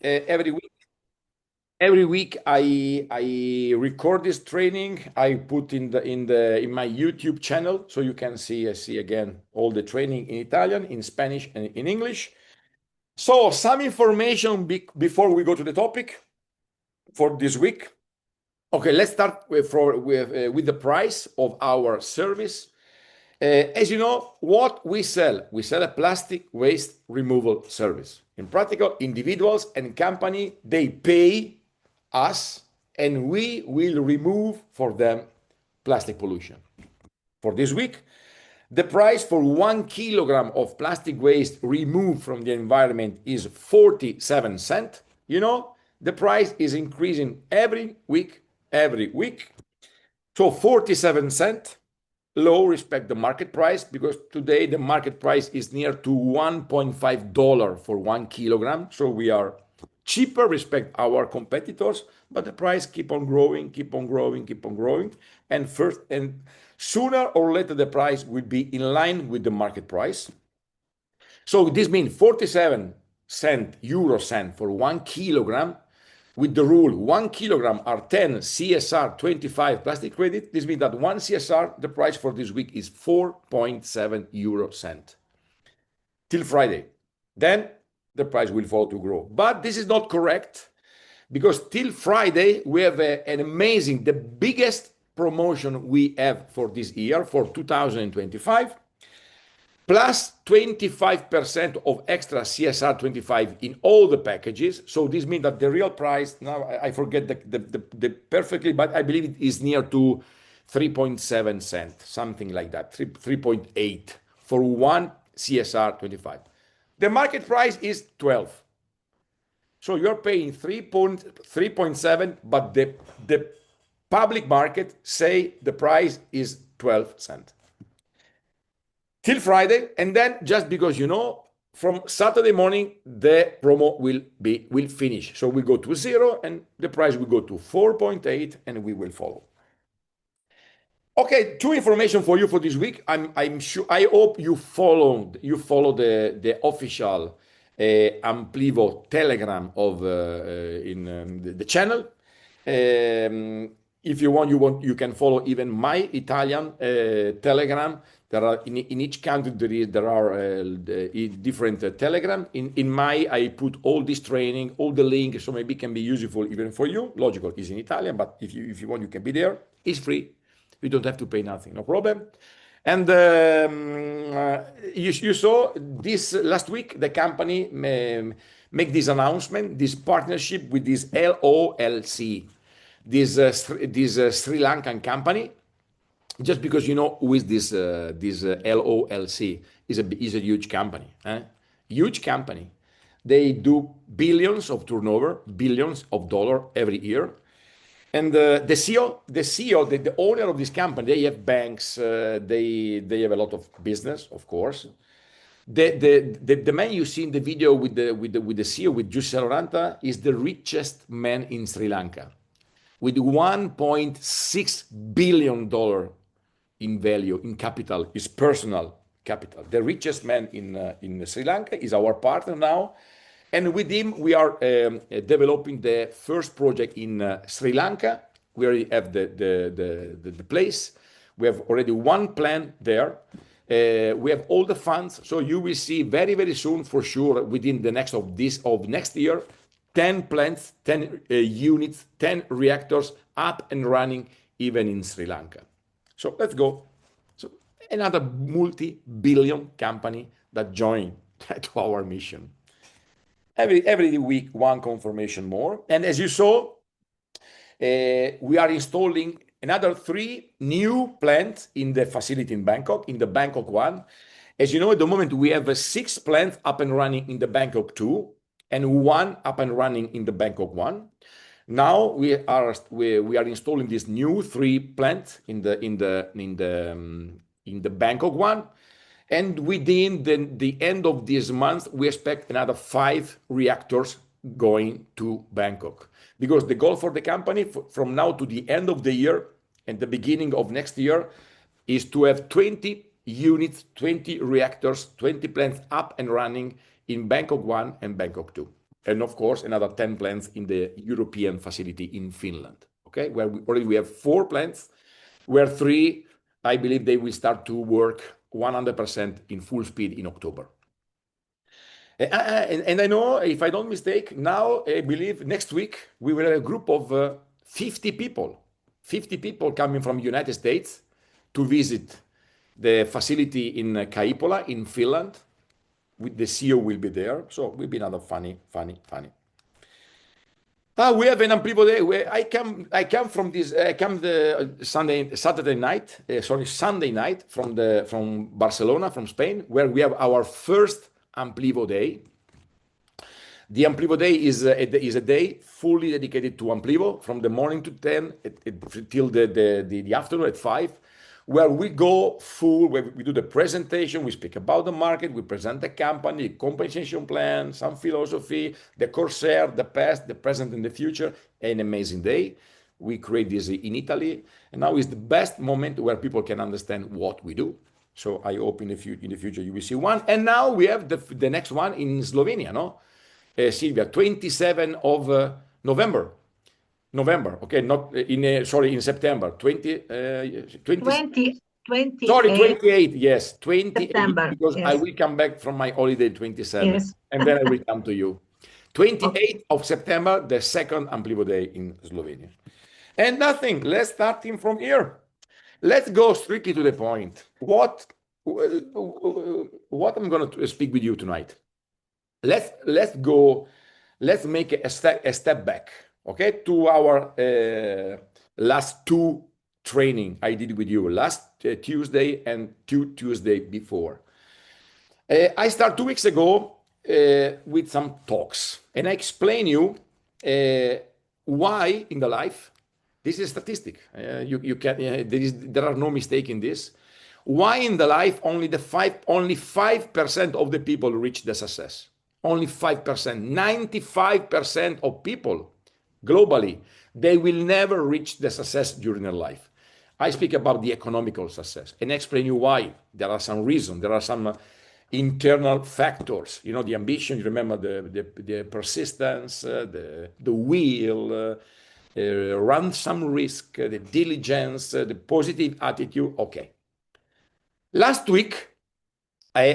every week I record this training. I put in my YouTube channel, so you can see again all the training in Italian, in Spanish, and in English. So some information before we go to the topic for this week. Okay, let's start with the price of our service. As you know, what we sell a plastic waste removal service. In practical, individuals and company, they pay us and we will remove for them plastic pollution. For this week, the price for 1 kilogram of plastic waste removed from the environment is 47 cents. You know, the price is increasing every week. So 47 cents low respect the market price, because today the market price is near to $1.5 for 1 kilogram. So we are cheaper respect our competitors, but the price keep on growing. And sooner or later, the price will be in line with the market price. So this means 47 euro cent for 1 kilogram. With the rule 1 kilogram are 10 CSR 25 plastic credit. This means that 1 CSR, the price for this week is 4.7 euro cent till Friday. Then the price will fall to grow. But this is not correct, because till Friday we have an amazing, the biggest promotion we have for this year, for 2025. Plus 25% of extra CSR 25 in all the packages. So this means that the real price, now I forget the perfectly, but I believe it is near to 3.7 cents, something like that, 3.8 for 1 CSR 25. The market price is 12. So you're paying 3.7, but the public market say the price is 12 cents. Till Friday, and then just because from Saturday morning the promo will finish, so we go to 0 and the price will go to 4.8 and we will follow. Okay, two information for you for this week. I'm sure, I hope you follow the official Amplivo Telegram of in the channel. If you want, you can follow even my Italian Telegram. There are in each country there are different Telegram. In my, I put all this training, all the links, so maybe it can be useful even for you. Logical is in Italian, but if you want, you can be there. It's free. You don't have to pay nothing, no problem. And you saw this last week, the company make this announcement, this partnership with this LOLC, this Sri Lankan company. Just because who is this LOLC is a huge company, huge company. They do billions of turnover, billions of dollars every year. And the CEO, the owner of this company, they have banks, they have a lot of business, of course. The man you see in the video with the CEO, with Giuseppe Loranta, is the richest man in Sri Lanka, with $1.6 billion in value, in capital, his personal capital. The richest man in Sri Lanka is our partner now. And with him, we are developing the first project in Sri Lanka. We already have the place. We have already one plant there. We have all the funds. So you will see very, very soon, for sure, within the next year, 10 plants, 10 units, 10 reactors up and running, even in Sri Lanka. So let's go. So another multi-billion company that joined to our mission. Every week, one confirmation more. And as you saw, we are installing another 3 new plants in the facility in Bangkok, in the Bangkok one. As you know, at the moment, we have 6 plants up and running in the Bangkok 2 and 1 up and running in the Bangkok 1. Now we are installing this new 3 plants in the Bangkok 1. And within the end of this month, we expect another 5 reactors going to Bangkok. Because the goal for the company from now to the end of the year and the beginning of next year is to have 20 units, 20 reactors, 20 plants up and running in Bangkok 1 and Bangkok 2. and of course another 10 plants in the European facility in Finland. Okay, where we have 4 plants, where 3, I believe they will start to work 100% in full speed in October. And I know, if I don't mistake, now I believe next week we will have a group of 50 people, 50 people coming from United States to visit the facility in Kaipola in Finland. With the CEO will be there, so it will be another funny. We have an Amplivo day. Where I come from this. I come the Saturday night. Sunday night from Barcelona, from Spain, where we have our first Amplivo day. The Amplivo day is a day fully dedicated to Amplivo from the morning to 10 till the afternoon at 5, where we go full, where we do the presentation, we speak about the market, we present the company, compensation plan, some philosophy, the Corsair, the past, the present, and the future. An amazing day. We create this in Italy, and now is the best moment where people can understand what we do. So I hope in the future you will see one. And now we have the next one in Slovenia, no? Silvia, 27 of November. Okay, not in sorry, in September. 28. Sorry, 28. Yes, 28. September, Because yes. I will come back from my holiday 27, Yes. and then I will come to you. 28 of September, the second Amplivo day in Slovenia. And nothing. Let's start from here. Let's go strictly to the point. What I'm going to speak with you tonight. Let's go. Let's make a step back. Okay, to our last 2 training I did with you last Tuesday and 2 Tuesday before. I started 2 weeks ago with some talks, and I explain you why in the life. This is a statistic. You can there are no mistake in this. Why in the life only 5% of the people reach the success. Only 5%. 95% of people globally, they will never reach the success during their life. I speak about the economical success and explain you why. There are some reasons. There are some internal factors. You know, the ambition. You remember the persistence, the will. Run some risk, the diligence, the positive attitude. Okay. Last week,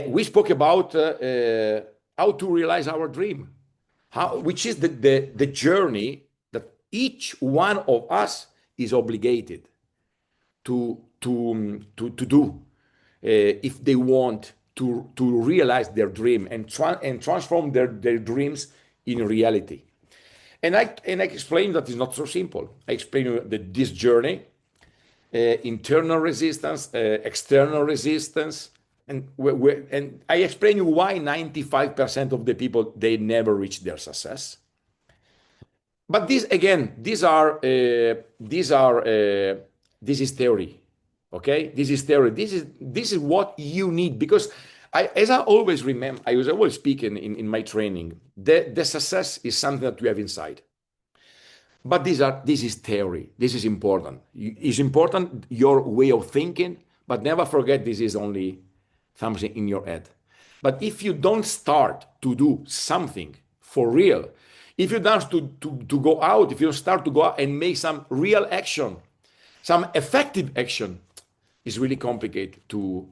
we spoke about how to realize our dream, which is the journey that each one of us is obligated to do if they want to realize their dream and transform their dreams in reality. And I explained that it's not so simple. I explained that this journey, internal resistance, external resistance, and I explain you why 95% of the people, they never reach their success. But this is theory. Okay, this is theory. This is what you need, because as I always remember, I was always speaking in my training, the success is something that we have inside. But this is theory. This is important. It's important, your way of thinking, but never forget this is only something in your head. But if you don't start to do something for real, if you don't to go out, if you start to go out and make some real action, some effective action, it's really complicated to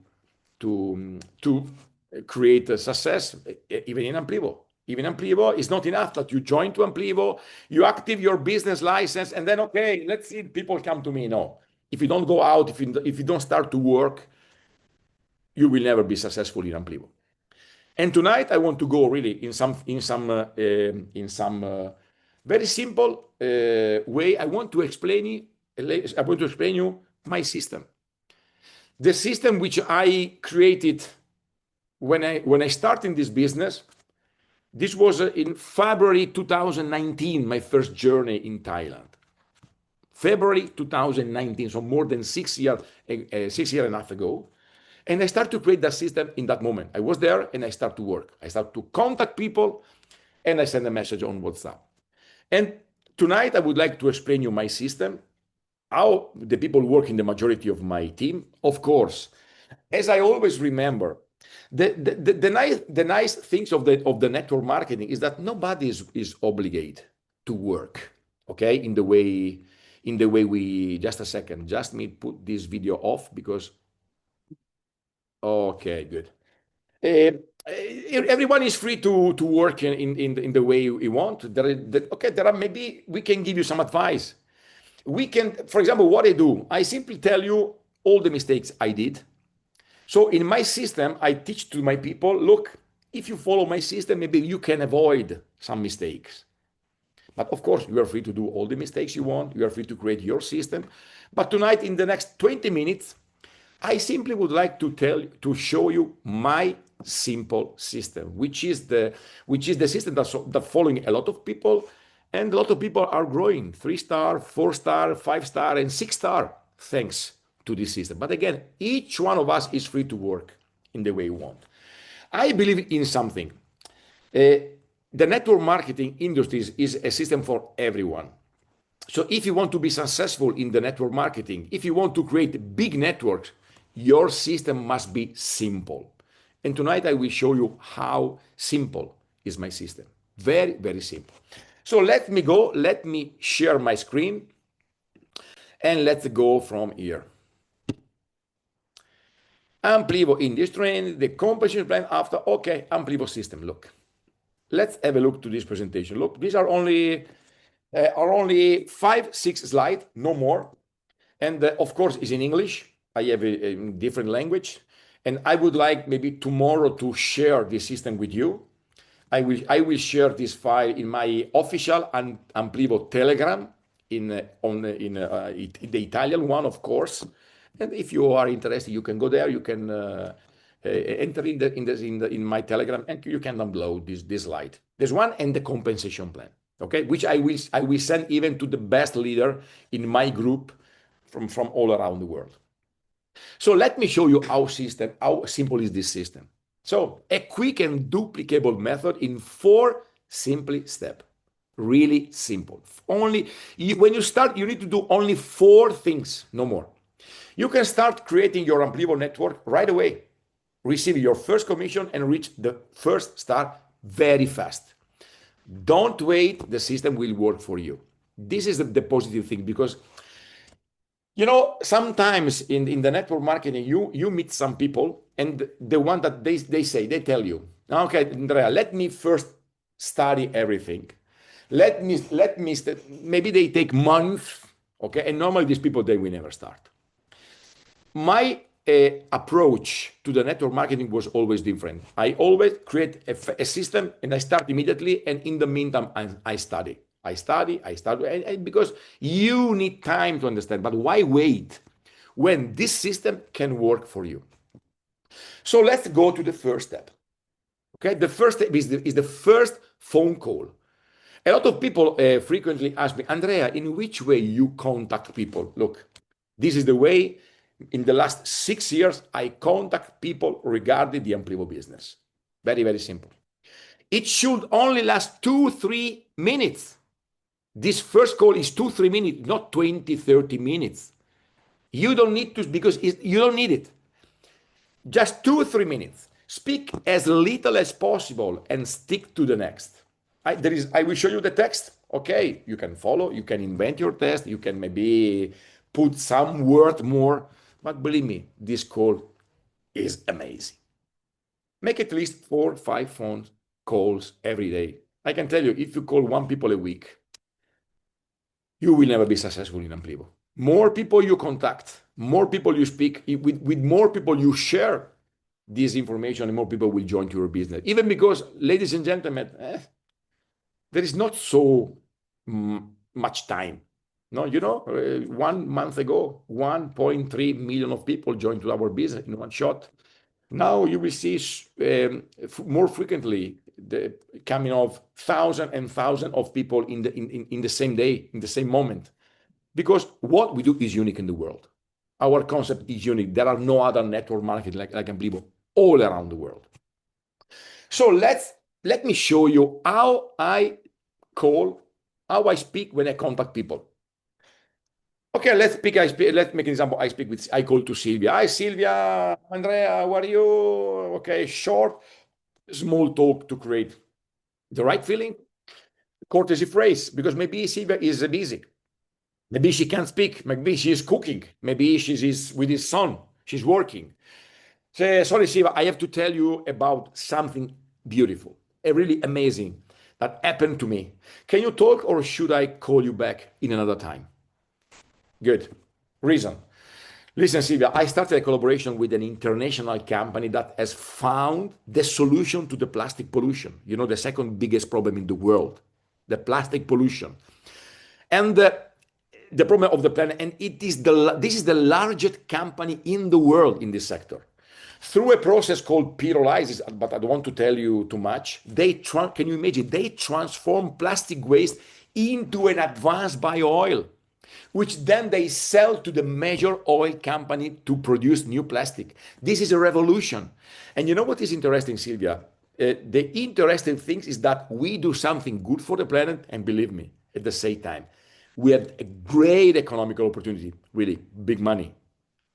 create a success, even in Amplivo. Even Amplivo, it's not enough that you join to Amplivo, you active your business license, and then, okay, let's see, people come to me. No. If you don't go out, if you don't start to work, you will never be successful in Amplivo. And tonight, I want to go really in some very simple way. I want to explain you my system. The system which I created when I started this business. This was in February 2019, my first journey in Thailand. February 2019, so more than 6 years and a half ago. And I started to create that system in that moment. I was there and I started to work. I started to contact people and I send a message on WhatsApp. And tonight I would like to explain you my system, how the people work in the majority of my team. Of course, as I always remember, The nice things of the network marketing is that nobody is obligated to work, okay, in the way we. Just a second, just me put this video off because. Okay, good. Everyone is free to work in the way you want. There are, maybe we can give you some advice. We can, for example, what I do, I simply tell you all the mistakes I did. So in my system, I teach to my people, look, if you follow my system, maybe you can avoid some mistakes. But of course, you are free to do all the mistakes you want. You are free to create your system. But tonight, in the next 20 minutes, I simply would like to show you my simple system, which is the system that following a lot of people, and a lot of people are growing 3-star, 4-star, 5-star, and 6-star thanks to this system. But again, each one of us is free to work in the way you want. I believe in something. The network marketing industry is a system for everyone. So if you want to be successful in the network marketing, if you want to create big networks, your system must be simple. And tonight I will show you how simple is my system. Very, very simple. So let me share my screen, and let's go from here. Amplivo in this trend, the compensation plan after, okay, Amplivo system, look. Let's have a look to this presentation. Look, these are only 5-6 slides, no more. And of course, it's in English. I have a different language. And I would like maybe tomorrow to share this system with you. I will share this file in my official Amplivo Telegram in the Italian one, of course. And if you are interested, you can go there. You can enter in my Telegram, and you can download this slide. There's one and the compensation plan, okay, which I will send even to the best leader in my group from all around the world. So let me show you how simple is this system. So a quick and duplicable method in 4 simple steps. Really simple. When you start, you need to do only 4 things, no more. You can start creating your Amplivo network right away, receive your first commission, and reach the first star very fast. Don't wait, the system will work for you. This is the positive thing, because sometimes in the network marketing, you meet some people, and the one that they tell you, okay, Andrea, let me first study everything. Maybe they take months, okay, and normally these people, they will never start. My approach to the network marketing was always different. I always create a system, and I start immediately, and in the meantime, I study. And because you need time to understand. But why wait when this system can work for you? So let's go to the first step. Okay, the first step is the first phone call. A lot of people frequently ask me, Andrea, in which way you contact people? Look, this is the way. In the last 6 years, I contact people regarding the Amplivo business. Very, very simple. It should only last 2-3 minutes. This first call is 2-3 minutes, not 20-30 minutes. You don't need to, because you don't need it. Just 2-3 minutes. Speak as little as possible and stick to the next. I will show you the text. Okay, you can follow, you can invent your text, you can maybe put some word more. But believe me, this call is amazing. Make at least 4-5 phone calls every day. I can tell you, if you call 1 people a week, you will never be successful in Amplivo. More people you contact, more people you speak, with more people you share this information, and more people will join your business. Even because, ladies and gentlemen, there is not so much time. No, 1 month ago, 1.3 million of people joined to our business in one shot. Now you will see more frequently the coming of thousands and thousands of people in the same day, in the same moment, because what we do is unique in the world. Our concept is unique. There are no other network marketing like Amplivo all around the world. So let me show you how I speak when I contact people. Okay, let's make an example. I call to Sylvia. Hi, Sylvia, Andrea, how are you? Okay, short, small talk to create the right feeling, courtesy phrase, because maybe Sylvia is busy. Maybe she can't speak. Maybe she is cooking. Maybe she's with his son. She's working. Say, sorry, Shiva, I have to tell you about something beautiful, really amazing that happened to me. Can you talk or should I call you back in another time? Good. Reason. Listen, Silvia, I started a collaboration with an international company that has found the solution to the plastic pollution. You know, the second biggest problem in the world, the plastic pollution. And the problem of the planet, and this is the largest company in the world in this sector. Through a process called pyrolysis, but I don't want to tell you too much. Can you imagine? They transform plastic waste into an advanced bio oil, which then they sell to the major oil company to produce new plastic. This is a revolution. And you know what is interesting, Sylvia? The interesting thing is that we do something good for the planet, and believe me, at the same time, we have a great economical opportunity, really big money.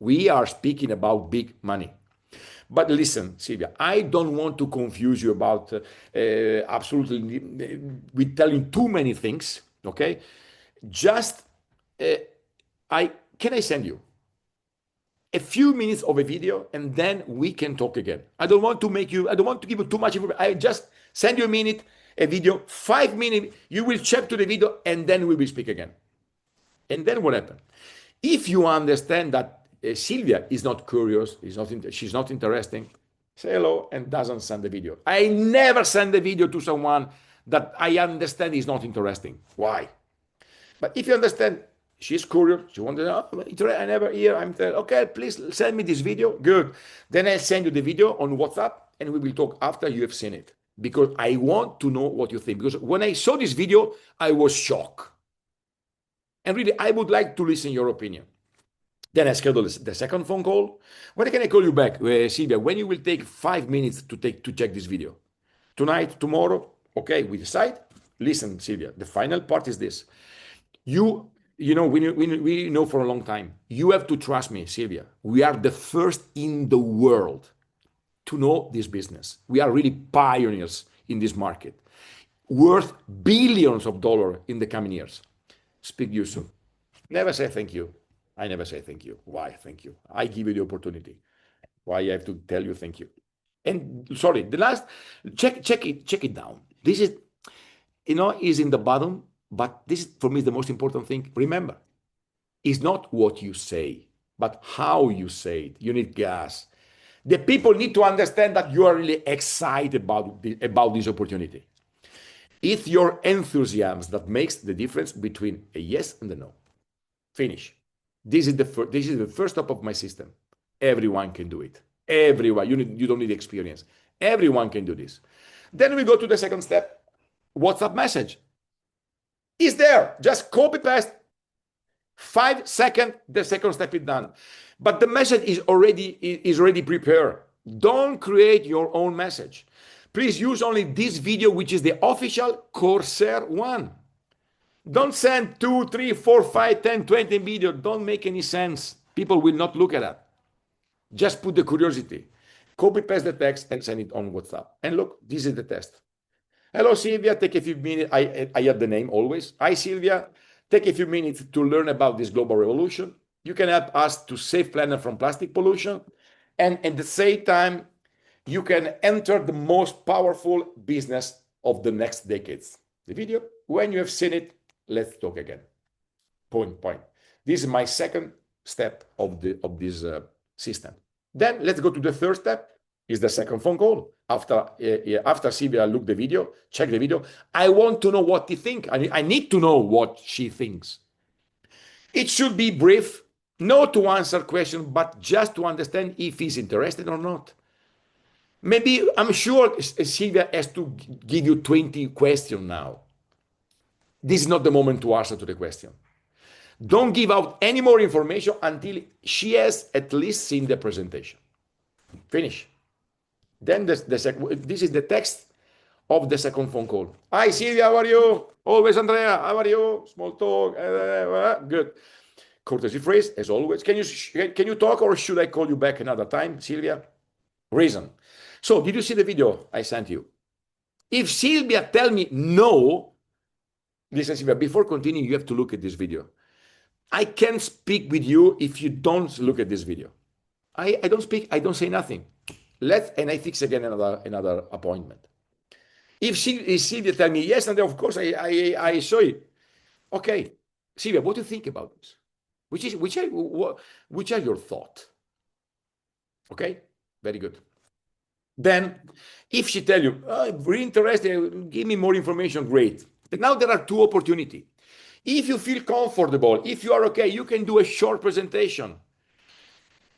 We are speaking about big money. But listen, Sylvia, I don't want to confuse you about absolutely with telling too many things. Okay, just uh, I send you a few minutes of a video and then we can talk again. I don't want to give you too much information. I just send you a minute, a video, 5 minutes. You will check to the video and then we will speak again. And then what happened? If you understand that Sylvia is not curious, she's not interesting, say hello and doesn't send the video. I never send the video to someone that I understand is not interesting. Why? But if you understand, she's curious, she wants to know, oh, I never hear, I'm telling, okay, please send me this video. Good. Then I'll send you the video on WhatsApp and we will talk after you have seen it. Because I want to know what you think. Because when I saw this video, I was shocked. And really, I would like to listen your opinion. Then I schedule the second phone call. When can I call you back, Sylvia? When you will take 5 minutes to check this video? Tonight, tomorrow? Okay, we decide. Listen, Sylvia, the final part is this. You know, we know for a long time. You have to trust me, Sylvia. We are the first in the world to know this business. We are really pioneers in this market, worth billions of dollars in the coming years. Speak you soon. Never say thank you. I never say thank you. Why thank you? I give you the opportunity. Why I have to tell you thank you? And sorry, the last check it down. This is is in the bottom, but this for me is the most important thing. Remember, it's not what you say, but how you say it. You need gas. The people need to understand that you are really excited about this opportunity. It's your enthusiasm that makes the difference between a yes and a no. Finish. This is the first step of my system. Everyone can do it. Everyone. You don't need experience. Everyone can do this. Then we go to the second step. WhatsApp message. Is there. Just copy paste. 5 seconds, the second step is done. But the message is already prepared. Don't create your own message. Please use only this video, which is the official Corsair one. Don't send 2, 3, 4, 5, 10, 20 videos. Don't make any sense. People will not look at that. Just put the curiosity. Copy paste the text and send it on WhatsApp. And look, this is the test. Hello, Sylvia. Take a few minutes. I have the name always. Hi, Sylvia. Take a few minutes to learn about this global revolution. You can help us to save planet from plastic pollution. And at the same time, you can enter the most powerful business of the next decades. The video, when you have seen it, let's talk again. Point. This is my second step of this system. Then let's go to the third step. Is the second phone call. After Sylvia looked the video, check the video. I want to know what he thinks. I need to know what she thinks. It should be brief, not to answer questions, but just to understand if he's interested or not. Maybe, I'm sure Sylvia has to give you 20 questions now. This is not the moment to answer to the question. Don't give out any more information until she has at least seen the presentation. Finish. Then this is the text of the second phone call. Hi, Sylvia, how are you? Always, Andrea, how are you? Small talk. Good. Courtesy phrase, as always. Can you talk, or should I call you back another time, Sylvia? Reason. So, did you see the video I sent you? If Sylvia tell me no, listen, Sylvia, before continuing, you have to look at this video. I can't speak with you if you don't look at this video. I don't speak, I don't say nothing. And I fix again another appointment. If Sylvia tell me yes, and then of course I saw it. Okay, Sylvia, what do you think about this? Which are your thoughts? Okay, very good. Then, if she tell you, oh, very interesting, give me more information, great. But now there are two opportunities. If you feel comfortable, if you are okay, you can do a short presentation.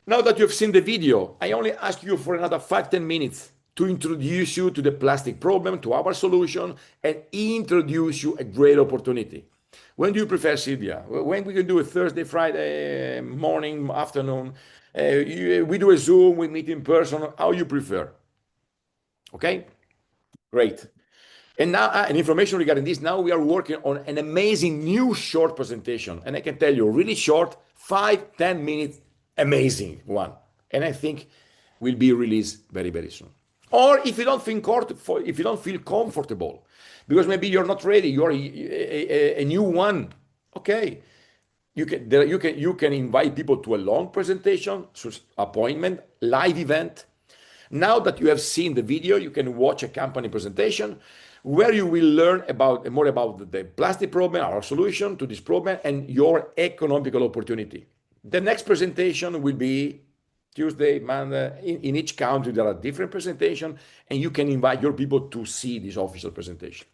Now that you've seen the video, I only ask you for another 5-10 minutes to introduce you to the plastic problem, to our solution, and introduce you a great opportunity. When do you prefer, Sylvia? When we can do a Thursday, Friday, morning, afternoon? We do a Zoom, we meet in person. How you prefer? Okay, great. And now, an information regarding this. Now we are working on an amazing new short presentation, and I can tell you, really short, 5-10 minutes, amazing one. And I think will be released very, very soon. Or if you don't feel comfortable, because maybe you're not ready, you're a new one. Okay, you can invite people to a long presentation, appointment, live event. Now that you have seen the video, you can watch a company presentation where you will learn more about the plastic problem, our solution to this problem, and your economical opportunity. The next presentation will be Tuesday, Monday. In each country, there are different presentations, and you can invite your people to see this official presentation.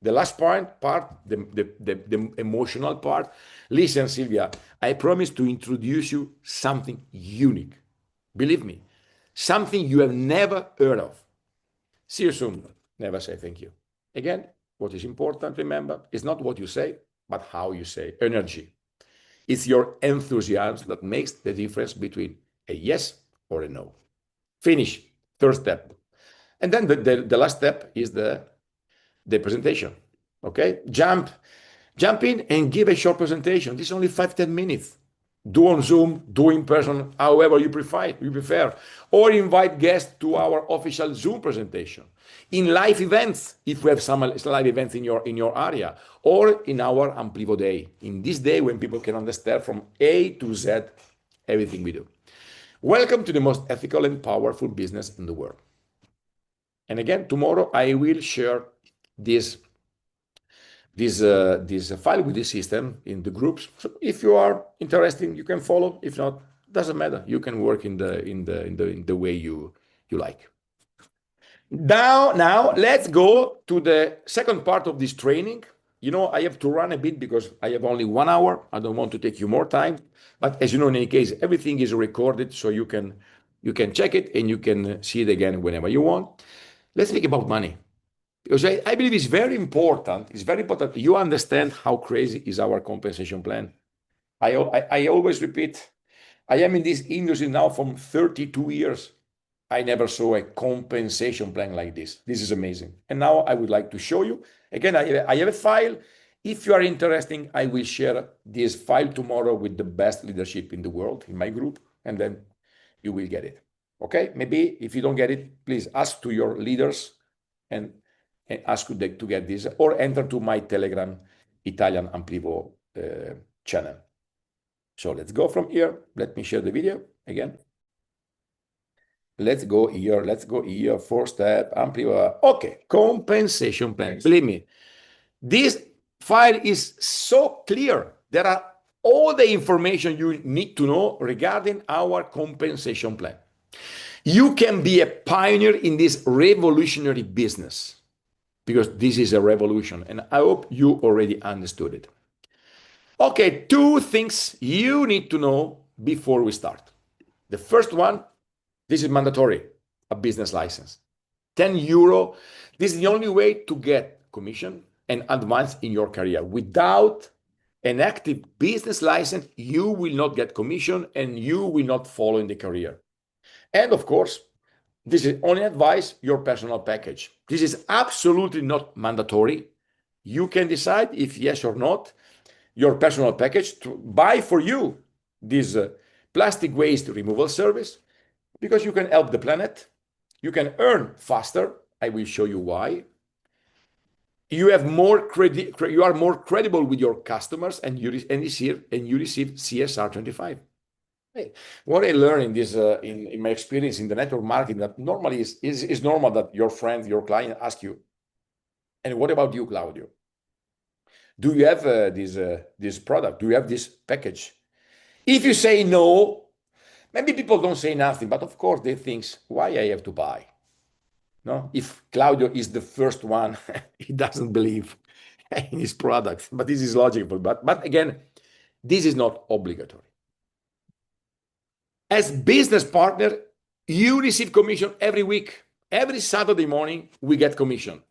The last part, the emotional part. Listen, Sylvia, I promise to introduce you something unique. Believe me, something you have never heard of. See you soon. Never say thank you. Again, what is important, remember, is not what you say, but how you say. Energy. It's your enthusiasm that makes the difference between a yes or a no. Finish. Third step. And then the last step is the presentation. Okay? Jump in and give a short presentation. This is only 5-10 minutes. Do on Zoom, do in person, however you prefer, or invite guests to our official Zoom presentation. In live events, if we have some live events in your area, or in our Amplivo day, in this day when people can understand from A to Z everything we do. Welcome to the most ethical and powerful business in the world. And again, tomorrow I will share this file with this system in the groups. So if you are interested, you can follow. If not, doesn't matter. You can work in the way you like. Now let's go to the second part of this training. You know, I have to run a bit because I have only 1 hour. I don't want to take you more time. But as you know, in any case, everything is recorded, so you can check it and you can see it again whenever you want. Let's speak about money. Because I believe it's very important you understand how crazy is our compensation plan. I always repeat, I am in this industry now for 32 years. I never saw a compensation plan like this. This is amazing. And now I would like to show you. Again, I have a file. If you are interested, I will share this file tomorrow with the best leadership in the world in my group, and then you will get it. Okay? Maybe if you don't get it, please ask to your leaders and ask to get this, or enter to my Telegram Italian Amplivo channel. So let's go from here. Let me share the video again. Let's go here. First step, Amplivo. Okay, compensation plan. Believe me, this file is so clear. There are all the information you need to know regarding our compensation plan. You can be a pioneer in this revolutionary business, because this is a revolution, and I hope you already understood it. Okay, 2 things you need to know before we start. The first one, this is mandatory, a business license. €10. This is the only way to get commission and advance in your career. Without an active business license, you will not get commission and you will not follow in the career. And of course, this is only advice, your personal package. This is absolutely not mandatory. You can decide if yes or not. your personal package to buy for you this plastic waste removal service because you can help the planet. You can earn faster. I will show you why. You have more credit. You are more credible with your customers, and you receive CSR 25. Hey, what I learned in this in my experience in the network marketing that normally is normal that your friend, your client ask you, and what about you, Claudio? Do you have this product? Do you have this package? If you say no, maybe people don't say nothing, but of course they think, why I have to buy? No, if Claudio is the first one, he doesn't believe in his product. But this is logical. But again, this is not obligatory. As business partner, you receive commission every week. Every Saturday morning, we get commission.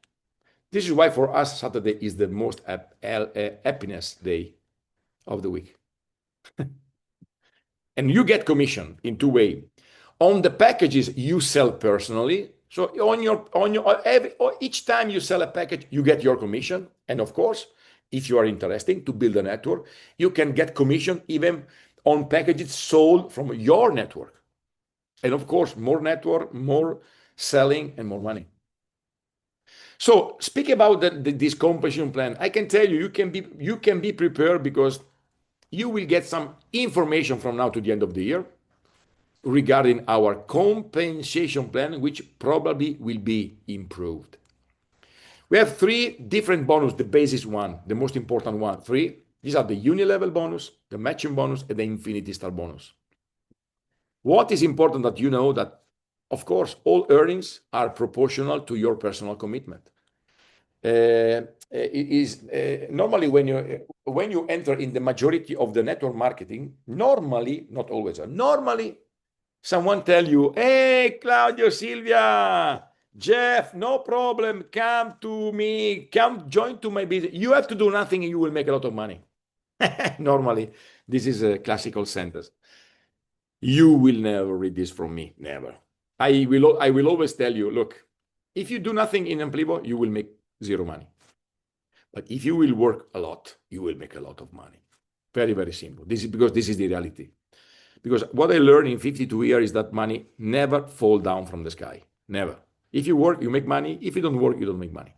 This is why for us, Saturday is the most happiness day of the week. And you get commission in two ways. On the packages you sell personally. So each time you sell a package, you get your commission. And of course, if you are interested to build a network, you can get commission even on packages sold from your network. And of course, more network, more selling, and more money. So speak about this compensation plan. I can tell you, you can be prepared because you will get some information from now to the end of the year regarding our compensation plan, which probably will be improved. We have three different bonus, the basis one, the most important one. Three. These are the uni-level bonus, the matching bonus, and the infinity star bonus. What is important that you know that, of course, all earnings are proportional to your personal commitment. Normally when you enter in the majority of the network marketing, normally, not always, normally someone tell you, hey, Claudio, Silvia, Jeff, no problem, come to me, come join to my business. You have to do nothing and you will make a lot of money. Normally, this is a classical sentence. You will never read this from me, never. I will always tell you, look, if you do nothing in Amplivo, you will make zero money. But if you will work a lot, you will make a lot of money. Very, very simple. This is because this is the reality. Because what I learned in 52 years is that money never fall down from the sky. Never. If you work, you make money. If you don't work, you don't make money.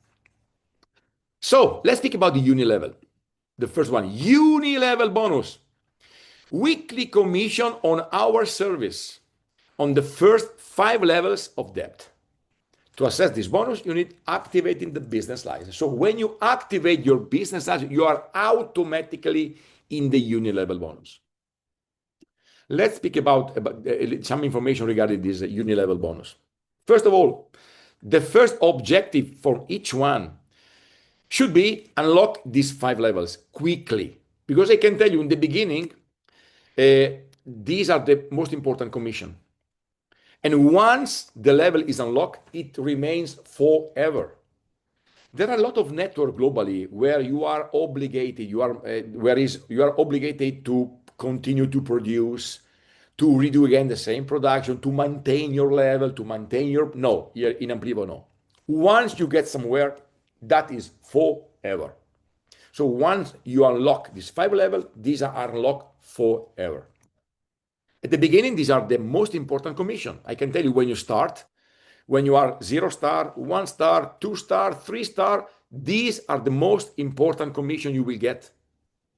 So let's speak about the uni level. The first one, uni level bonus. Weekly commission on our service on the first 5 levels of debt. To assess this bonus, you need activating the business license. So when you activate your business license, you are automatically in the uni level bonus. Let's speak about some information regarding this uni level bonus. First of all, the first objective for each one should be unlock these 5 levels quickly. Because I can tell you in the beginning, these are the most important commission. And once the level is unlocked, it remains forever. There are a lot of networks globally where you are obligated, you are obligated to continue to produce, to redo again the same production, to maintain your level, to maintain your, no, here in Amplivo, no. Once you get somewhere, that is forever. So once you unlock these 5 levels, these are unlocked forever. At the beginning, these are the most important commission. I can tell you when you start, when you are 0 star, 1 star, 2 star, 3 star, these are the most important commission you will get.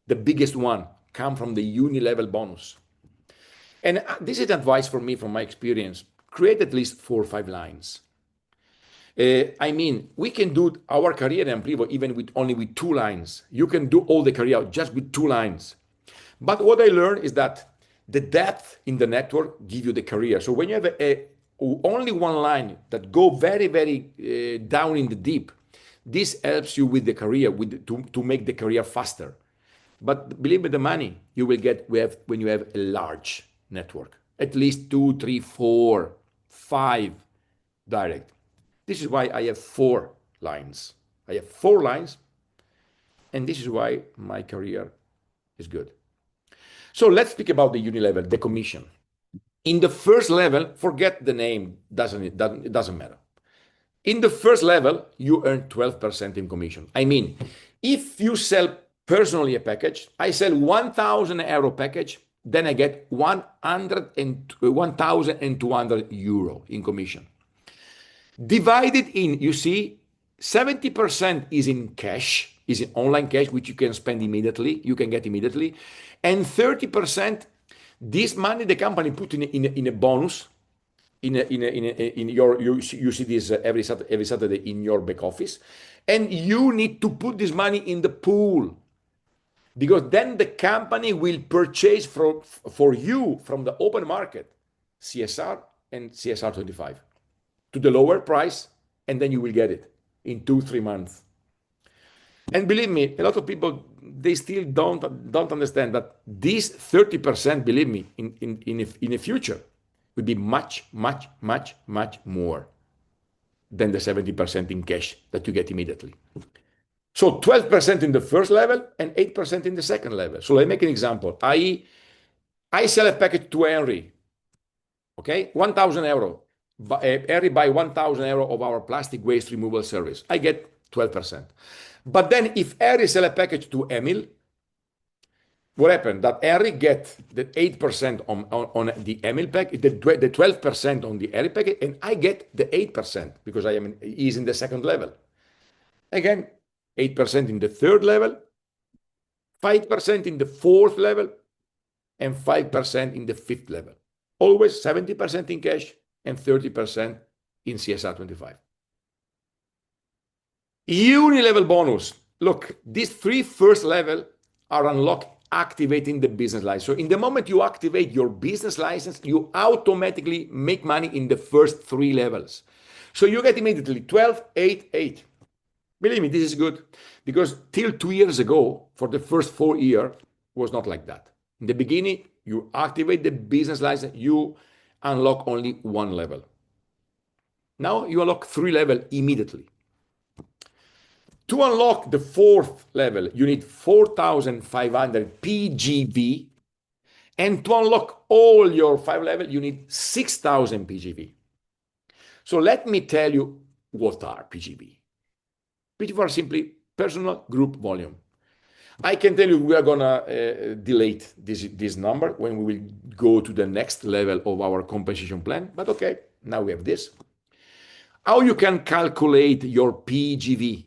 The biggest one come from the uni level bonus. And this is advice for me from my experience. Create at least 4 or 5 lines. I mean, we can do our career in Amplivo even with only with 2 lines. You can do all the career just with 2 lines. But what I learned is that the depth in the network give you the career. So when you have only 1 line that go very, very down in the deep, this helps you with the career, to make the career faster. But believe me, the money you will get when you have a large network, at least 2, 3, 4, 5 direct. This is why I have 4 lines. I have 4 lines, and this is why my career is good. So let's speak about the uni level, the commission. In the first level, forget the name, it doesn't matter. In the first level, you earn 12% in commission. I mean, if you sell personally a package. I sell 1,000 euro package, then I get 1,200 euro in commission. Divided in, you see, 70% is in cash, is in online cash, which you can spend immediately, you can get immediately. And 30%, this money the company put in a bonus, in your, you see this every Saturday in your back office. And you need to put this money in the pool, because then the company will purchase for you from the open market CSR and CSR 25 to the lower price, and then you will get it in 2-3 months. And believe me, a lot of people, they still don't understand that this 30%, believe me, in the future will be much more than the 70% in cash that you get immediately. So 12% in the first level and 8% in the second level. So let me make an example. I sell a package to Henry, okay, 1,000 euro. Henry buy 1,000 euro of our plastic waste removal service. I get 12%. But then if Henry sell a package to Emil, what happened? That Henry get the 8% on the Emil package, the 12% on the Henry package, and I get the 8% because he's in the second level. Again, 8% in the third level, 5% in the fourth level, and 5% in the fifth level. Always 70% in cash and 30% in CSR 25. Uni-level bonus. Look, these 3 first level are unlocked activating the business license. So in the moment you activate your business license, you automatically make money in the first 3 levels. So you get immediately 12, 8, 8. Believe me, this is good, because till 2 years ago, for the first 4 years, was not like that. In the beginning, you activate the business license, you unlock only 1 level. Now you unlock 3 levels immediately. To unlock the 4th level, you need 4,500 PGV, and to unlock all your 5 levels, you need 6,000 PGV. So let me tell you what are PGV. PGV are simply personal group volume. I can tell you we are gonna delete this number when we will go to the next level of our compensation plan, but okay, now we have this. How you can calculate your PGV?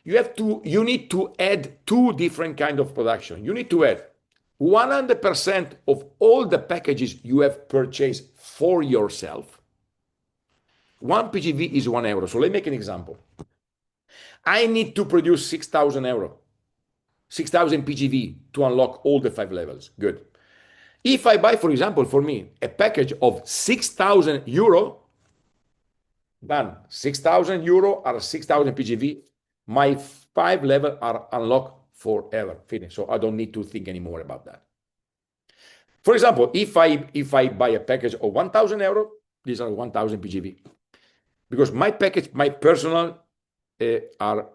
You need to add 2 different kinds of production. You need to add 100% of all the packages you have purchased for yourself. 1 PGV is 1 euro. So let me make an example. I need to produce 6,000 euro, 6,000 PGV to unlock all the 5 levels. Good. If I buy, for example, for me, a package of 6,000 euro, done. 6,000 euro are 6,000 PGV. My 5 levels are unlocked forever. Finished. So I don't need to think anymore about that. For example, if I buy a package of 1,000 euro, these are 1,000 PGV. Because my package, my personal are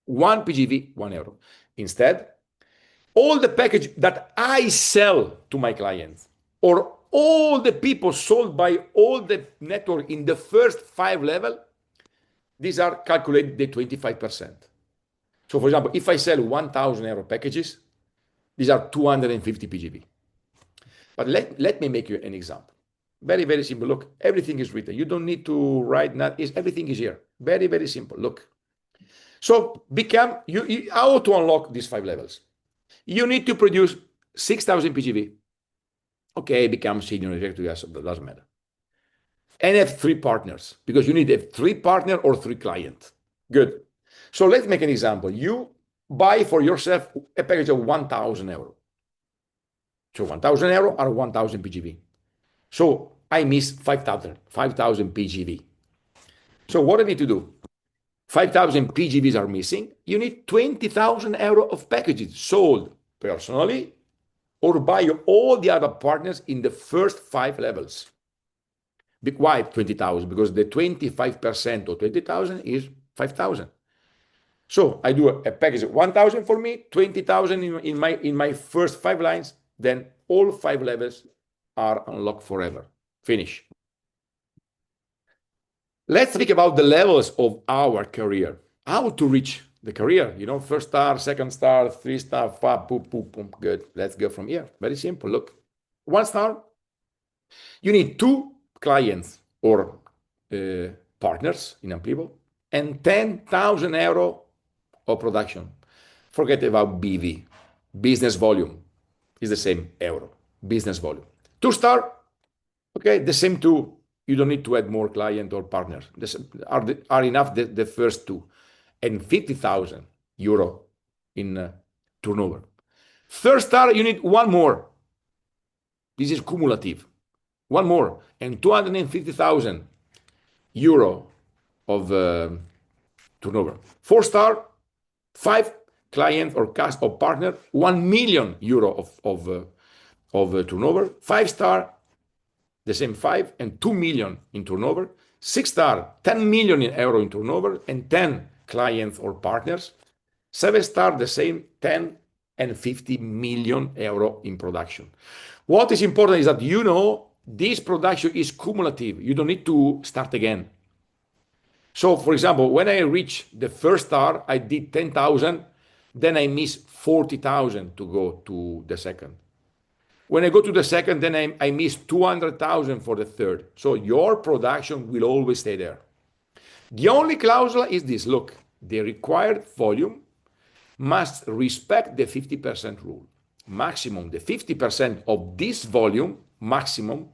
1 PGV, 1 euro. Instead, all the package that I sell to my clients, or all the people sold by all the network in the first 5 level, these are calculated the 25%. So for example, if I sell 1,000 euro packages, these are 250 PGV. But let me make you an example. Very, very simple. Look, everything is written. You don't need to write nothing. Everything is here. Very, very simple. Look. So how to unlock these 5 levels? You need to produce 6,000 PGV. Okay, become senior executive, that doesn't matter. And have 3 partners, because you need a 3 partner or 3 clients. Good. So let's make an example. You buy for yourself a package of 1,000 euro. So 1,000 euro are 1,000 PGV. So I miss 5,000 PGV. So what I need to do? 5,000 PGVs are missing. You need 20,000 euro of packages sold personally or by all the other partners in the first 5 levels. Why 20,000? Because the 25% of 20,000 is 5,000. So I do a package of 1,000 for me, 20,000 in my first 5 lines, then all 5 levels are unlocked forever. Finish. Let's speak about the levels of our career. How to reach the career. First star, second star, 3 star, five, boom, boom, boom. Good. Let's go from here. Very simple. Look, 1 star, you need 2 clients or partners in Amplivo and 10,000 euro of production. Forget about BV, business volume is the same euro, business volume. 2 star, okay, the same two. You don't need to add more client or partners. This are enough the first two, and 50,000 euro in turnover. 3rd star, you need one more. This is cumulative. One more, and 250,000 euro of turnover. 4th star, 5 client or cast or partner, 1 million euro of turnover. 5 star, the same 5 and 2 million in turnover. 6 star, 10 million euro in turnover and 10 clients or partners. 7 star, the same 10 and 50 million euro in production. What is important is that this production is cumulative. You don't need to start again. So, for example, when I reach the 1st star, I did 10,000, then I miss 40,000 to go to the second. When I go to the second, then I miss 200,000 for the third. So your production will always stay there. The only clause is this. Look, the required volume must respect the 50% rule. Maximum, the 50% of this volume, maximum,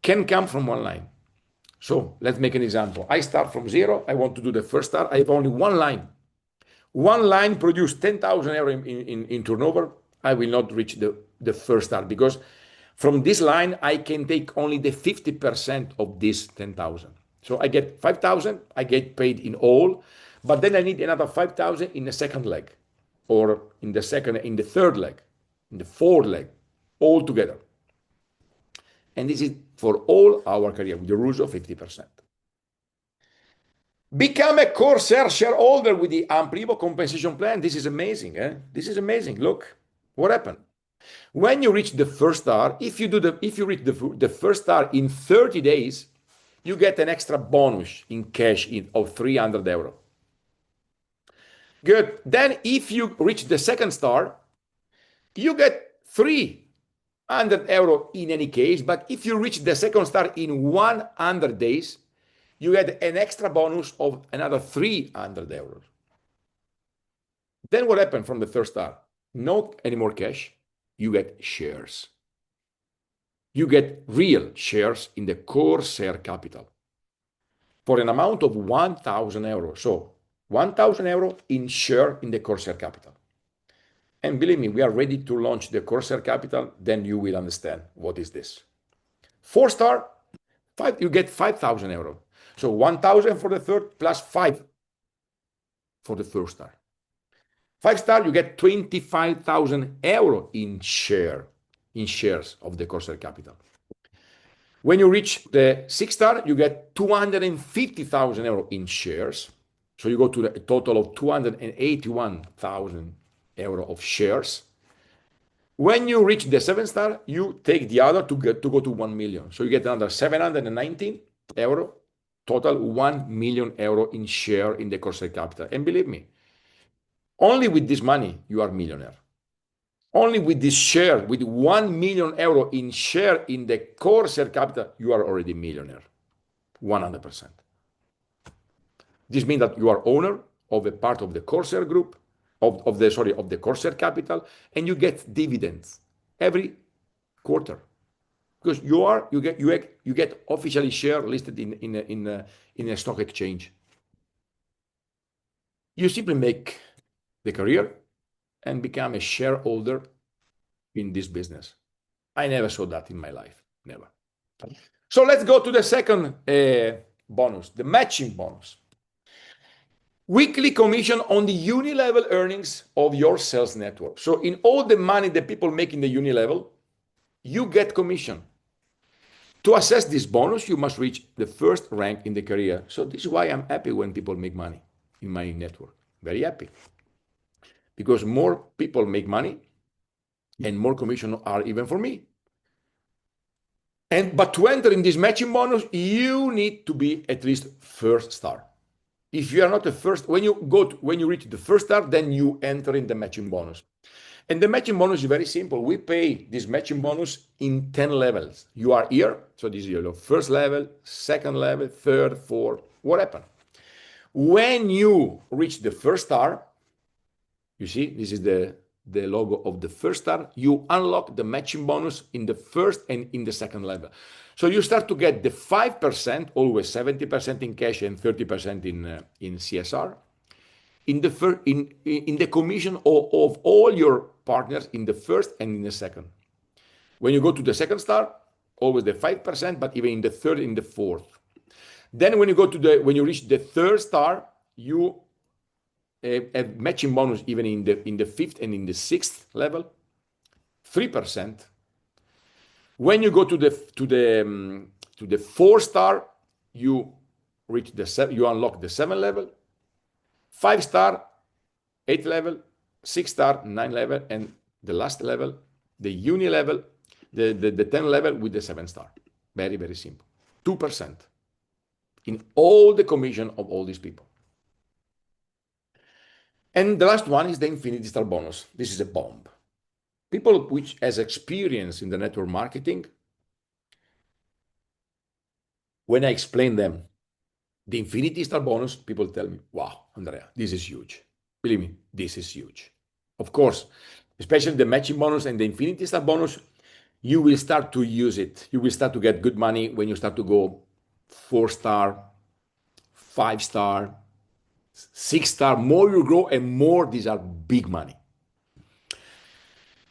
can come from one line. So let's make an example. I start from 0. I want to do the 1st star. I have only one line. One line produced 10,000 euro in turnover. I will not reach the 1st star because from this line, I can take only the 50% of this 10,000. So I get 5,000, I get paid in all, but then I need another 5,000 in the second leg, or in the third leg, in the fourth leg, all together. And this is for all our career with the rules of 50%. Become a Corsair shareholder with the Amplivo compensation plan. This is amazing. This is amazing. Look, what happened? When you reach the 1st star, if you reach the 1st star in 30 days, you get an extra bonus in cash of 300 euro. Good. Then if you reach the 2nd star, you get 300 euro in any case. But if you reach the 2nd star in 100 days, you get an extra bonus of another 300 euros. Then what happened from the 3rd star? No any more cash. You get shares. You get real shares in the Corsair capital for an amount of 1,000 euros. So 1,000 euro in share in the Corsair capital. And believe me, we are ready to launch the Corsair capital. Then you will understand what is this. 4-star, you get 5,000 euro. So 1,000 for the third plus 5 for the 1st star. 5-star, you get 25,000 euro in shares of the Corsair capital. When you reach the 6-star, you get 250,000 euro in shares. So you go to a total of 281,000 euro of shares. When you reach the 7-star, you take the other to go to 1 million. So you get another 719 euro, total 1 million euro in share in the Corsair capital. And believe me, only with this money, you are millionaire. Only with this share, with 1 million euro in share in the Corsair capital, you are already millionaire, 100%. This means that you are owner of a part of the Corsair group, of the Corsair capital, and you get dividends every quarter because you get officially share listed in a stock exchange. You simply make the career and become a shareholder in this business. I never saw that in my life, never. So let's go to the second bonus, the matching bonus. Weekly commission on the uni-level earnings of your sales network. So in all the money that people make in the uni-level, you get commission. To assess this bonus, you must reach the first rank in the career. So this is why I'm happy when people make money in my network. Very happy. Because more people make money and more commission are even for me. But to enter in this matching bonus, you need to be at least 1st star. If you are not the first, when you reach the first star, then you enter in the matching bonus. And the matching bonus is very simple. We pay this matching bonus in 10 levels. You are here, so this is your first level, second level, third, fourth. What happened? When you reach the first star, you see, this is the logo of the first star. You unlock the matching bonus in the first and in the second level. So you start to get the 5%, always 70% in cash and 30% in CSR, in the commission of all your partners in the first and in the second. When you go to the second star, always the 5%, but even in the third, in the fourth. Then when you reach the third star, you a matching bonus even in the fifth and in the sixth level, 3%. When you go to the 4 star, you you unlock the 7 level, 5 star, 8 level, 6 star, 9 level, and the last level, the uni level, the 10 level with the 7 star. Very, very simple. 2% in all the commission of all these people. And the last one is the Infinity Star bonus. This is a bomb. People which has experience in the network marketing, when I explain them the Infinity Star bonus, people tell me, wow, Andrea, this is huge. Believe me, this is huge. Of course, especially the matching bonus and the Infinity Star bonus, you will start to use it. You will start to get good money when you start to go 4 star, 5 star, 6 star. More you grow and more these are big money.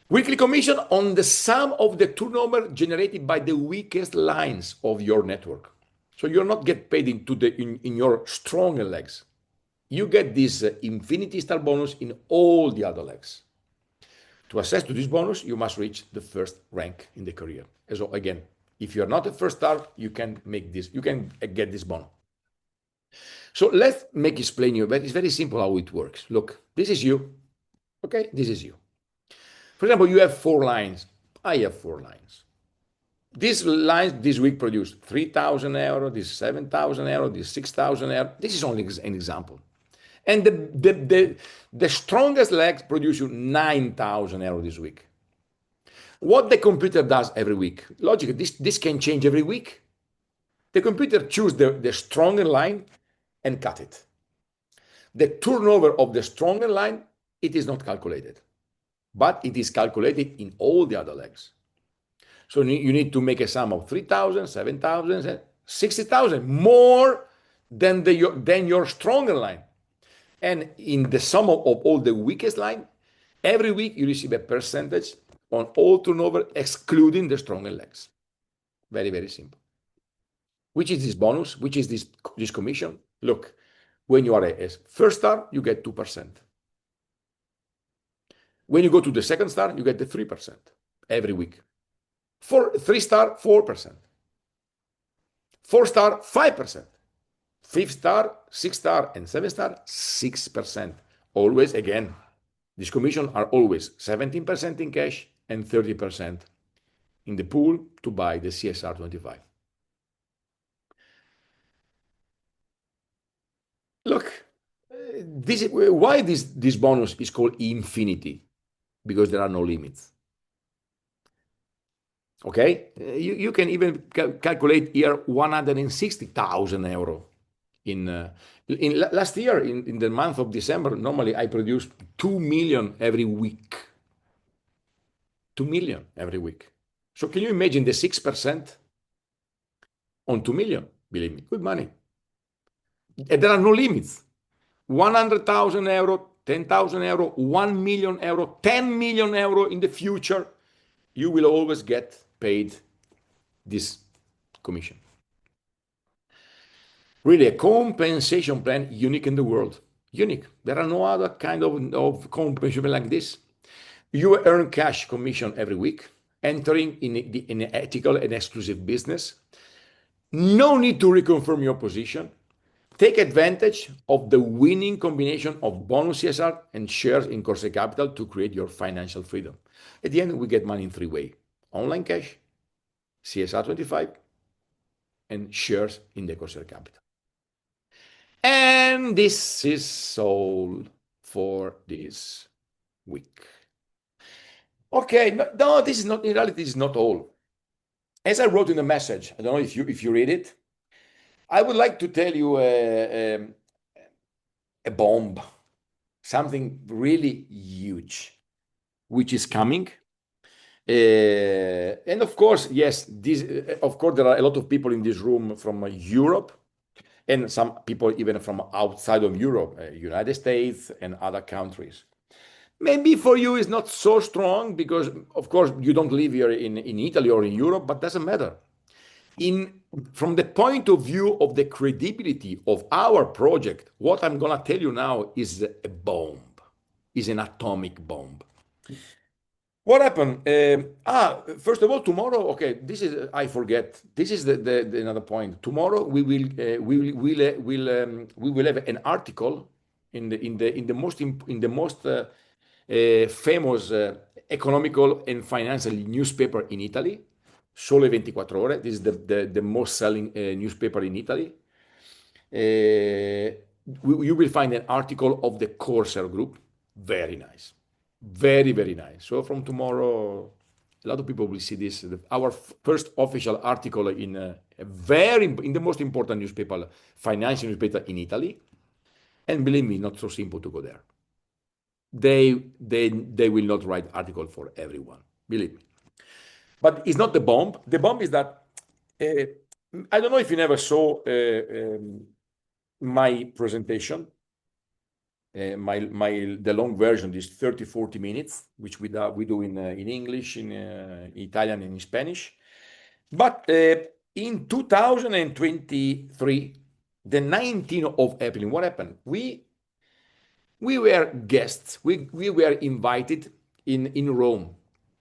Weekly commission on the sum of the turnover generated by the weakest lines of your network. So you're not get paid in your stronger legs. You get this Infinity Star bonus in all the other legs. To access to this bonus, you must reach the first rank in the career. So again, if you're not a first star, you can make this. You can get this bonus. So let's explain you, but it's very simple how it works. Look, this is you. Okay, this is you. For example, you have 4 lines. I have 4 lines. These lines this week produce 3,000 euro, this 7,000 euro, this 6,000 euro. This is only an example. And the strongest legs produce you 9,000 euro this week. What the computer does every week, logically, this can change every week. The computer chooses the stronger line and cut it. The turnover of the stronger line, it is not calculated, but it is calculated in all the other legs. So you need to make a sum of 3,000, 7,000, 60,000, more than your stronger line. And in the sum of all the weakest line, every week you receive a percentage on all turnover, excluding the stronger legs. Very, very simple. Which is this bonus? Which is this commission? Look, when you are a first star, you get 2%. When you go to the second star, you get the 3% every week. For 3-star, 4%. 4-star, 5%. 5th-star, 6-star, and 7-star, 6%. Always, again, these commissions are always 17% in cash and 30% in the pool to buy the CSR 25. Look, why this bonus is called infinity? Because there are no limits. Okay, you can even calculate here 160,000 euro. In last year, in the month of December, normally I produced 2 million every week. 2 million every week. So can you imagine the 6% on 2 million? Believe me, good money. And there are no limits. 100,000 euro, 10,000 euro, 1 million euro, 10 million euro in the future, you will always get paid this commission. Really, a compensation plan unique in the world. Unique. There are no other kind of compensation plan like this. You earn cash commission every week, entering in an ethical and exclusive business. No need to reconfirm your position. Take advantage of the winning combination of bonus CSR and shares in Corsair Capital to create your financial freedom. At the end, we get money in 3 ways: online cash, CSR 25, and shares in the Corsair Capital. And this is all for this week. Okay, no, no, this is not, in reality, this is not all. As I wrote in the message, I don't know if you read it, I would like to tell you a bomb, something really huge, which is coming. And of course, yes, of course, there are a lot of people in this room from Europe, and some people even from outside of Europe, United States and other countries. Maybe for you it's not so strong because, of course, you don't live here in Italy or in Europe, but doesn't matter. In From the point of view of the credibility of our project, what I'm gonna tell you now is a bomb, is an atomic bomb. What happened? First of all, tomorrow. Okay, this is I forget. This is the another point. Tomorrow we will have an article in the most famous economical and financial newspaper in Italy, Sole 24 Ore. This is the most selling newspaper in Italy. You will find an article of the Corsair Group. Very nice. Very, very nice. So from tomorrow, a lot of people will see this. Our first official article in in the most important newspaper, financial newspaper in Italy. And believe me, not so simple to go there. They will not write article for everyone. Believe me. But it's not the bomb. The bomb is that uh, I don't know if you never saw my presentation, the long version is 30-40 minutes, which we do in English, in Italian, and in Spanish. But in 2023, the 19th of April, what happened? We were guests. We were invited in Rome,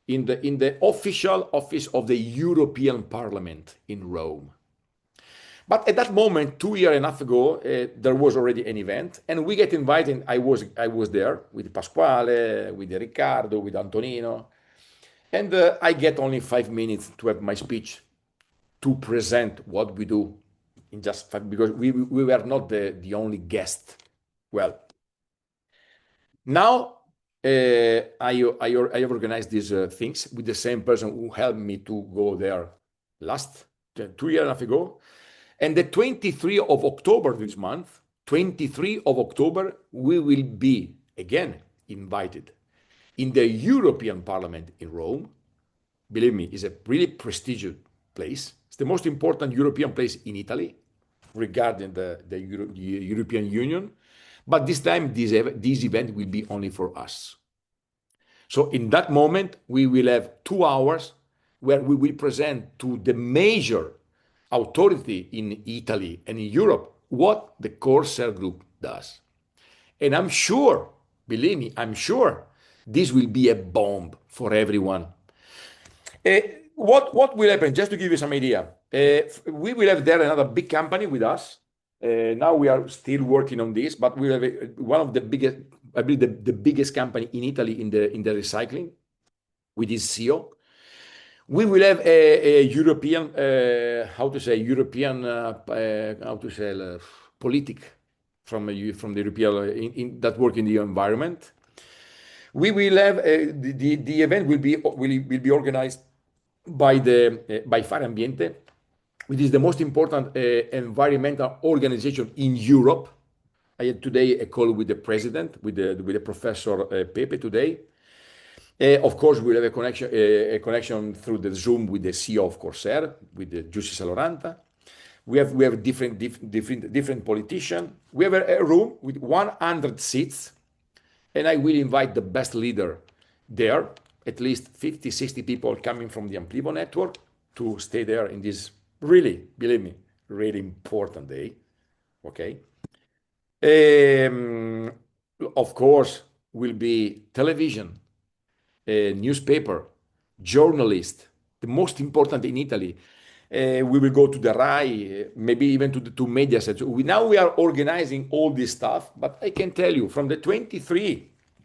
in the official office of the European Parliament in Rome. But at that moment, 2 years and a half ago, there was already an event, and we get invited. I was there with Pasquale, with Riccardo, with Antonino, and I get only 5 minutes to have my speech to present what we do in just five, because we were not the only guest. Well, now I have organized these things with the same person who helped me to go there last 2 years and a half ago. And the 23rd of October this month, 23rd of October, we will be again invited in the European Parliament in Rome. Believe me, it's a really prestigious place. It's the most important European place in Italy regarding the European Union. But this time, this event will be only for us. So in that moment, we will have 2 hours where we will present to the major authority in Italy and in Europe what the Corsair Group does. And I'm sure, believe me, I'm sure this will be a bomb for everyone. Uh, what will happen? Just to give you some idea, we will have there another big company with us. Now we are still working on this, but we have one of the biggest, I believe, the biggest company in Italy in the recycling with this CEO. We will have a European, how to say, European, how to say, politic from the European that work in the environment. We will have the event will be organized by Fare Ambiente, which is the most important environmental organization in Europe. I had today a call with the president, with the professor Pepe today. Of course, we'll have a connection through the Zoom with the CEO of Corsair, with the Giussi Saloranta. We have different politicians. We have a room with 100 seats, and I will invite the best leader there, at least 50, 60 people coming from the Amplivo network to stay there in this really, believe me, really important day. Okay. Um, of course, will be television, newspaper, journalist, the most important in Italy. We will go to the RAI, maybe even to the two media sets. Now we are organizing all this stuff, but I can tell you from the 23rd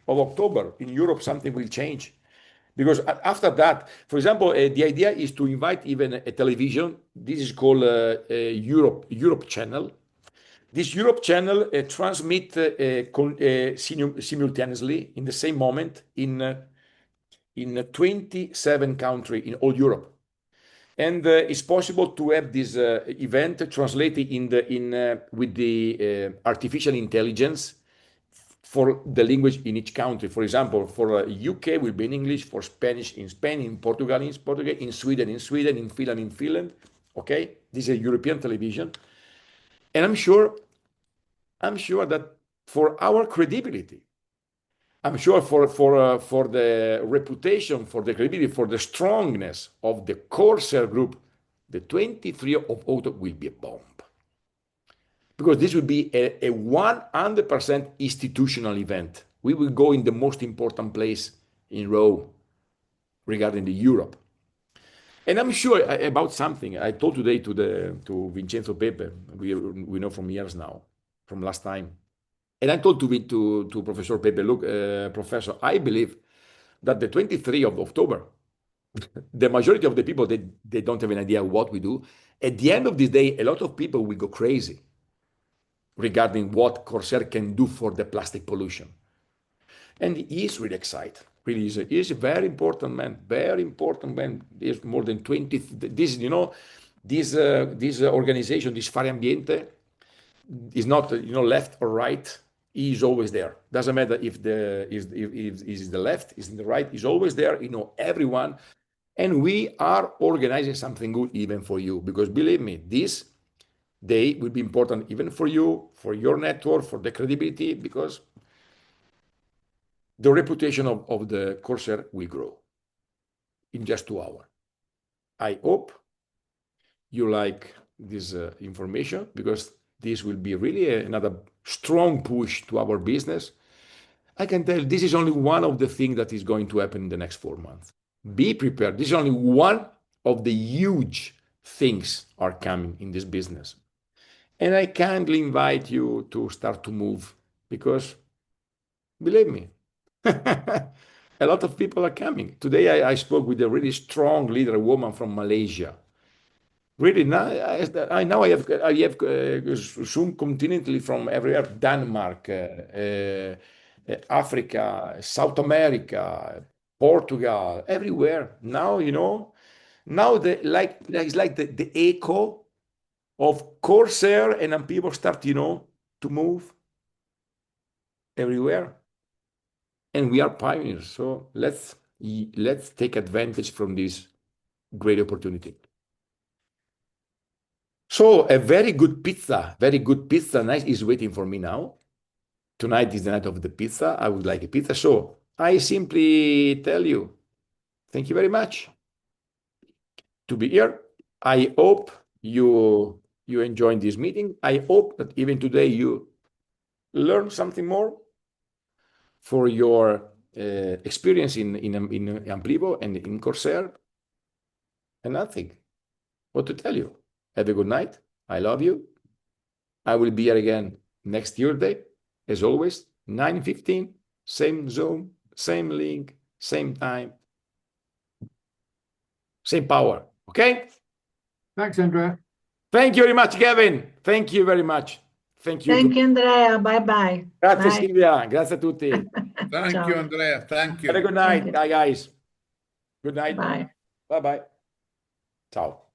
of October in Europe, something will change. Because after that, for example, the idea is to invite even a television. This is called Europe Channel. This Europe channel transmit simultaneously in the same moment in 27 countries in all Europe. And it's possible to have this event translated with the artificial intelligence for the language in each country. For example, for UK will be in English, for Spanish in Spain, in Portugal, in Sweden, in Finland, in Finland. Okay, this is a European television, and I'm sure that for our credibility, I'm sure for the reputation, for the credibility, for the strongness of the Corsair Group, the 23 of October will be a bomb. Because this will be a 100% institutional event. We will go in the most important place in Rome regarding the Europe. And I'm sure about something I told today to Vincenzo Pepe, we know from years now, from last time. And I told to Professor Pepe, look, Professor, I believe that the 23rd of October, the majority of the people, they don't have an idea what we do. At the end of this day, a lot of people will go crazy regarding what Corsair can do for the plastic pollution. And he is really excited. Really, he is a very important man. Very important man. There's more than 20. This, this organization, this Fare Ambiente, is not left or right. He is always there. Doesn't matter if is the left, is in the right. He's always there. Everyone. And we are organizing something good even for you, because believe me, this day will be important even for you, for your network, for the credibility, because the reputation of the Corsair will grow in just 2 hours. I hope you like this information, because this will be really another strong push to our business. I can tell this is only one of the things that is going to happen in the next 4 months. Be prepared. This is only one of the huge things are coming in this business. And I kindly invite you to start to move, because believe me, a lot of people are coming. Today I spoke with a really strong leader, a woman from Malaysia. Really, now I have Zoom continentally from everywhere, Denmark, Africa, South America, Portugal, everywhere. Now, now it's like the echo of Corsair and Amplivo start, to move everywhere. And we are pioneers. So let's take advantage from this great opportunity. So a very good pizza, nice, is waiting for me now. Tonight is the night of the pizza. I would like a pizza. So I simply tell you, thank you very much to be here. I hope you enjoyed this meeting. I hope that even today you learn something more for your experience in Amplivo and in Corsair. And nothing. What to tell you? Have a good night. I love you. I will be here again next Tuesday, as always, 9:15, same Zoom, same link, same time, same power. Okay? Thanks, Andrea. Thank you very much, Kevin. Thank you very much. Thank you. Thank you, Andrea. Bye-bye. Grazie, Bye. Silvia. Grazie a tutti. Thank Ciao. you, Andrea. Thank you. Have a good night. you. Bye, guys. Good night. Bye. Bye-bye. Ciao.